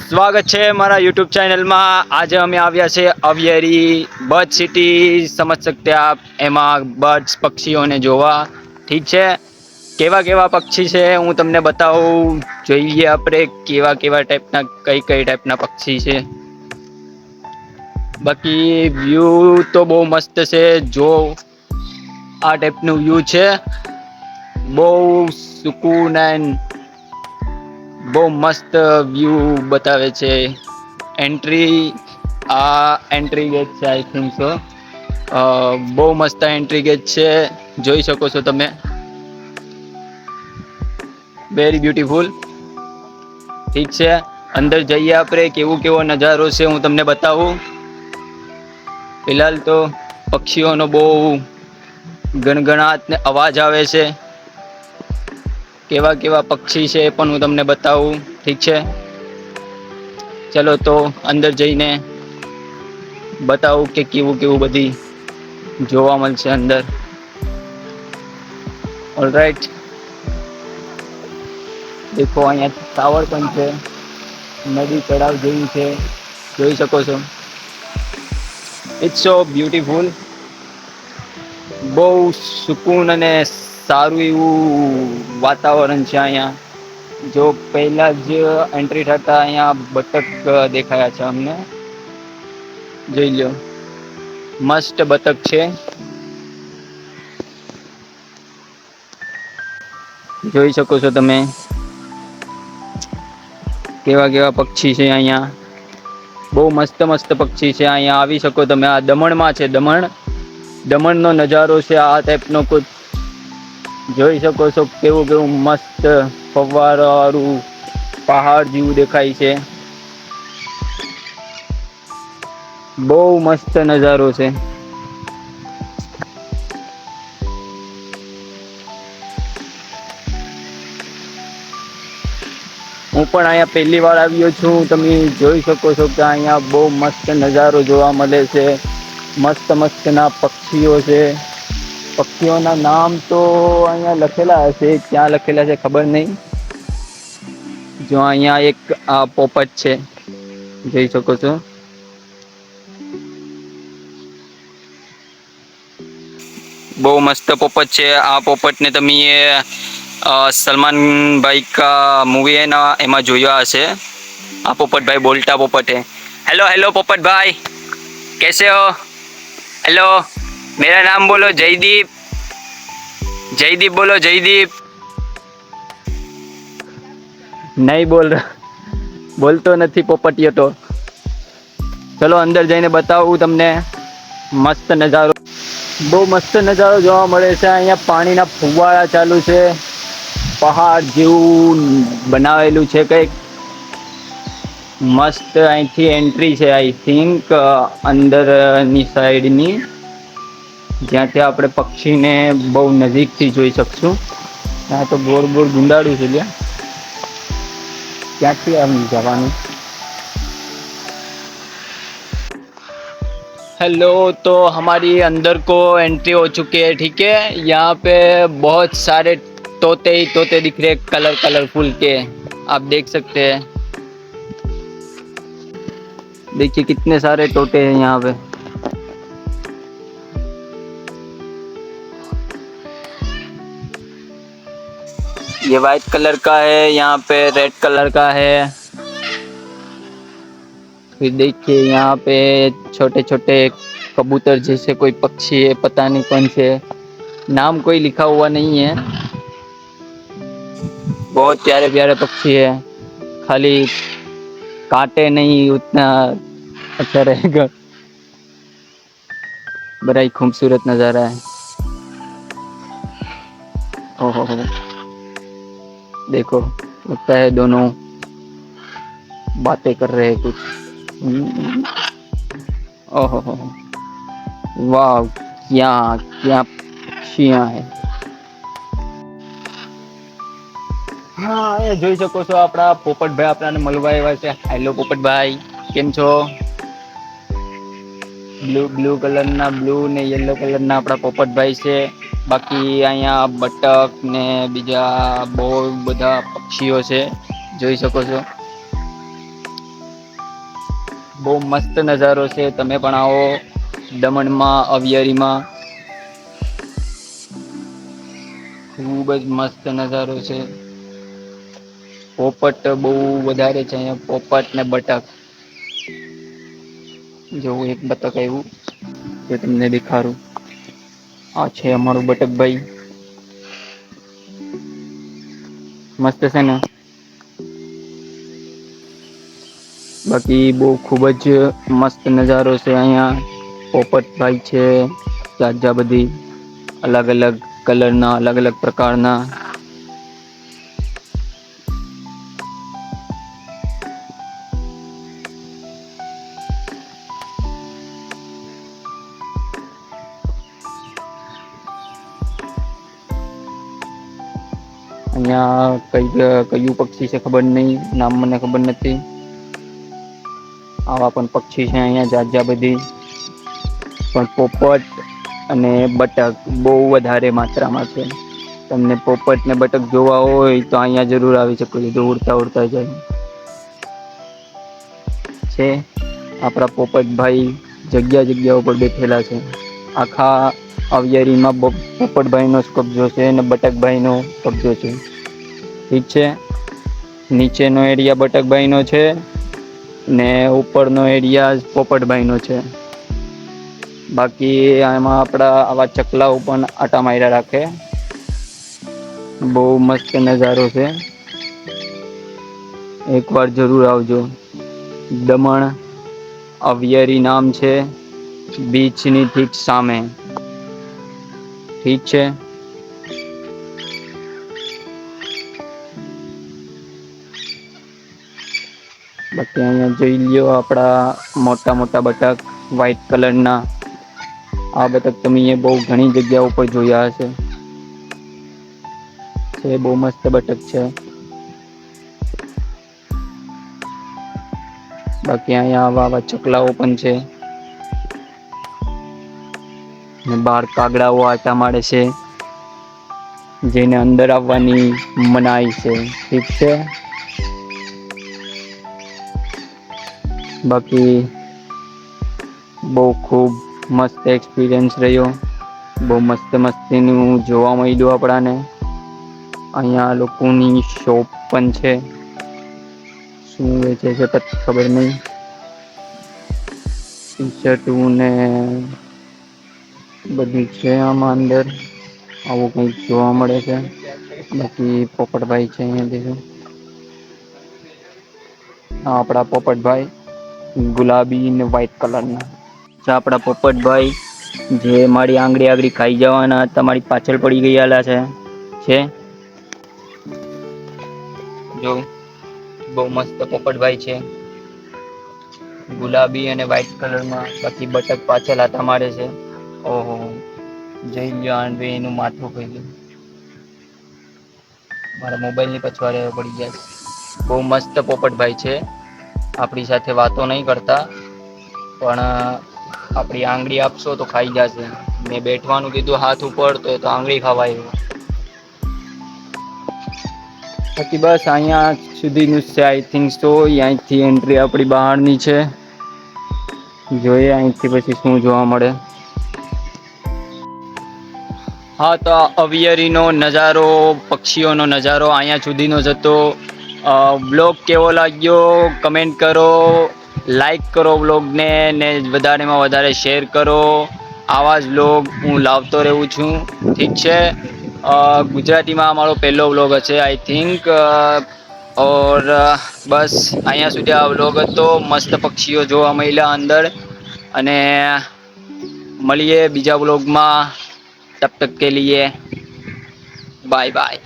સ્વાગત છે મારા યુટ્યુબ ચેનલમાં। આજે અમે આવ્યા છે અવિયરી બર્ડ સિટી, સમજ શકતે આપ। એમાં બર્ડ્સ પક્ષીઓને જોવા, ઠીક છે। કેવા કેવા પક્ષી છે હું તમને બતાવું। જોઈએ આપણે કેવા કેવા ટાઈપના, કઈ કઈ ટાઈપના પક્ષી છે। બાકી વ્યૂ તો બહુ મસ્ત છે। જો આ ટાઈપનું વ્યૂ છે, બહુ સુકૂન એન્ડ બહુ મસ્ત વ્યૂ બતાવે છે। એન્ટ્રી એન્ટ્રી ગેટ છે આઈ થિંક સો। બહુ મસ્ત એન્ટ્રી ગેટ છે, જોઈ શકો છો તમે। વેરી બ્યુટીફુલ, ઠીક છે। અંદર જઈએ આપણે, કેવો કેવો નજારો છે હું તમને બતાવું। ફિલહાલ તો પક્ષીઓનો બહુ ગણગણાટ ને અવાજ આવે છે। કેવા કેવા પક્ષી છે એ પણ હું તમને બતાવું, ઠીક છે। ચલો તો અંદર જઈને બતાવું કે કેવું કેવું બધી જોવા મળશે અંદર। ઓલરાઈટ, દેખો અહીંયા ટાવર પણ છે, નદી તળાવ જેવું છે, જોઈ શકો છો। ઇટ્સ સો બ્યુટીફુલ, બહુ સુકૂન અને સારું એવું વાતાવરણ છે અહીંયા। જો પહેલા જ એન્ટ્રી થતા અહીંયા બતક દેખાયા છે અમને, જોઈ લો, મસ્ત બતક છે। જોઈ શકો છો તમે કેવા કેવા પક્ષી છે અહીંયા। બહુ મસ્ત મસ્ત પક્ષી છે અહીંયા, આવી શકો તમે। આ દમણમાં છે, દમણનો નજારો છે આ ટાઈપનો કુછ, જોઈ શકો છો। કેવું કેવું મસ્ત ફવારા વાળું પહાડ જેવું દેખાય છે। બહુ મસ્ત નજારો છે। હું પણ અહીંયા પહેલી વાર આવ્યો છું। તમે જોઈ શકો છો કે અહીંયા બહુ મસ્ત નજારો જોવા મળે છે। મસ્ત મસ્ત ના પક્ષીઓ છે। પક્ષીઓના નામ તો અહીંયા લખેલા હશે, ક્યાં લખેલા છે ખબર નહી। જો અહીંયા એક આ પોપટ છે, જોઈ શકો છો। બહુ મસ્ત પોપટ છે। આ પોપટ ને તમે સલમાન ભાઈ કા મૂવી હે ના, એમાં જોયા હશે। આ પોપટ ભાઈ બોલતા પોપટ હે। હેલો હેલો પોપટ ભાઈ, કેસે હો? હેલો, મેરા નામ બોલો જયદીપ। જયદીપ બોલો, જયદીપ। નહી બોલ રહા, બોલતો નથી પોપટીયો તો। ચલો અંદર જઈને બતાવું તમને મસ્ત નજારો। બહુ મસ્ત નજારો જોવા મળે છે। અહીંયા પાણીના ફુવારા ચાલુ છે। પહાડ જેવું બનાવેલું છે કંઈક, મસ્ત। અહીંથી એન્ટ્રી છે આઈ થિંક અંદરની સાઈડની, જ્યાંથી આપણે પક્ષીને બહુ નજીકથી જોઈ શકશું। ત્યાં તો ગોળ ગોળ ગુંડાળું છે લ્યા, ક્યાંથી આમ જવાનું। हेलो, तो हमारी अंदर को एंट्री हो चुकी है, ठीक है। यहाँ पे बहुत सारे तोते ही तोते दिख रहे, कलर कलरफुल के, आप देख सकते हैं। देखिए कितने सारे तोते हैं यहाँ पे। ये वाइट कलर का है, यहाँ पे रेड कलर का है। फिर देखिए यहाँ पे छोटे छोटे कबूतर जैसे कोई पक्षी है, पता नहीं कौन से, नाम कोई लिखा हुआ नहीं है। बहुत प्यारे प्यारे पक्षी है, खाली काटे नहीं उतना अच्छा रहेगा। बड़ा ही खूबसूरत नज़ारा है। ओहो हो, देखो लगता है दोनों बातें कर रहे हैं कुछ। ओहो हो, वाह, क्या क्या पक्षियाँ है। હા, એ જોઈ શકો છો આપણા પોપટભાઈ આપણાને મળવા આવ્યા છે। હેલો પોપટભાઈ, કેમ છો? બ્લુ કલરના, બ્લુ ને યલો કલરના આપણા પોપટભાઈ છે। બાકી અહીંયા બતક ને બીજા બહુ બધા પક્ષીઓ છે, જોઈ શકો છો। બહુ મસ્ત નજારો છે. તમે પણ આવો દમણમાં, અવિયરીમાં. ખુબ જ મસ્ત નજારો છે. પોપટ બહુ વધારે છે અહીંયા, પોપટ ને બટક. જોવું એક બતક આવ્યું જે તમને દેખાડું. આ છે અમારું બટકભાઈ. મસ્ત છે ને. બાકી બહુ ખુબ જ મસ્ત નજારો છે અહિયાં. પોપટભાઈ છે, જાજા બધી અલગ અલગ કલરના, અલગ અલગ પ્રકારના. અહિયાં કયું પક્ષી છે ખબર નઈ, નામ મને ખબર નથી. આવા પણ પક્ષી છે અહિયાં જાત બધી. પણ પોપટ અને બટક બહુ વધારે માત્રામાં છે. તમને પોપટ ને બટક જોવા હોય તો અહિયાં જરૂર આવી શકો છો, જો ઉડતા ઉડતા જાય. છે આપણા પોપટભાઈ જગ્યા જગ્યા ઉપર બેઠેલા છે. આખા અવિયારીમાં પોપટભાઈ નો જ કબજો છે અને બટકભાઈ નો કબજો છે. ઠીક છે. નીચેનો એરિયા બટકભાઈ નો છે. ને ઉપરનો એરિયા પોપટભાઈ નો છે. બાકી આમાં આપડા આવા ચકલાઓ પણ આટા માર્યા રાખે. બહુ મસ્ત નજારો છે. એક વાર જરૂર આવજો. દમણ અવિયરી નામ છે. બીચની ઠીક સામે. ઠીક છે. બાકી અહીંયા જોઈ લ્યો આપડા મોટા મોટા બટક વ્હાઈટ કલર ના. આ બતક તમે એ બહુ ઘણી જગ્યા ઉપર જોયા હશે. છે બહુ મસ્ત બતક છે. બાકી અહીંયા આવા આવા ચકલાઓ પણ છે. બાર કાગડાઓ આટા માડે છે. જેને અંદર આવવાની મનાય છે. ઠીક છે. બાકી બહુ ખુબ મસ્ત એક્સપિરિયન્સ રહ્યો. બહુ મસ્ત મસ્તી નું જોવા મળ્યું આપડાને. અહિયાં લોકોની શોપ પણ છે. શું વેચે છે પછી ખબર નઈ. ટી-શર્ટું ને બધું છે આમાં અંદર. આવું કઈક જોવા મળે છે. બાકી પોપટભાઈ છે અહિયાં દેજો. હા આપડા પોપટભાઈ ગુલાબી ને વ્હાઈટ કલર ના. આપડા પોપટભાઈ જે મારી આંગળી આગળી ખાઈ જવાના તમારી પાછળ પડી ગયાલા છે. જો બહુ મસ્ત પોપટભાઈ છે. ગુલાબી અને વ્હાઈટ કલરમાં બાકી બટક પાછળ આટા મારે છે. ઓહો જઈ લ્યો એનું માથું ખાઈ ગયું. મારા મોબાઈલ ની પછવાડે પડી ગયા. બહુ મસ્ત પોપટભાઈ છે. આપણી સાથે વાતો નહી કરતા પણ આપડી આંગળી આપશો તો ખાઈ જશે. મેં બેઠવાનું કીધું હાથ ઉપર તો આંગળી ખાવા આયવો. બાકી બસ અહિયાં સુધીનું છે આઈ થિંક સો અહીથી એન્ટ્રી આપડી બહારની છે. જોઈએ અહીંથી પછી શું જોવા મળે. હા તો અવિયરી નો નજારો, પક્ષીઓનો નજારો અહિયાં સુધીનો જ હતો. બ્લોગ કેવો લાગ્યો કમેન્ટ કરો. લાઈક કરો બ્લોગને ને વધારેમાં વધારે શેર કરો. આવા જ બ્લોગ હું લાવતો રહું છું. ઠીક છે. ગુજરાતીમાં અમારો પહેલો વ્લોગ હશે આઈ થિંક. ઓર બસ અહિયાં સુધી આ વ્લોગ હતો. મસ્ત પક્ષીઓ જોવા મળ્યા અંદર. અને મળીએ બીજા બ્લોગમાં. તબ તક કે લીએ બાય બાય.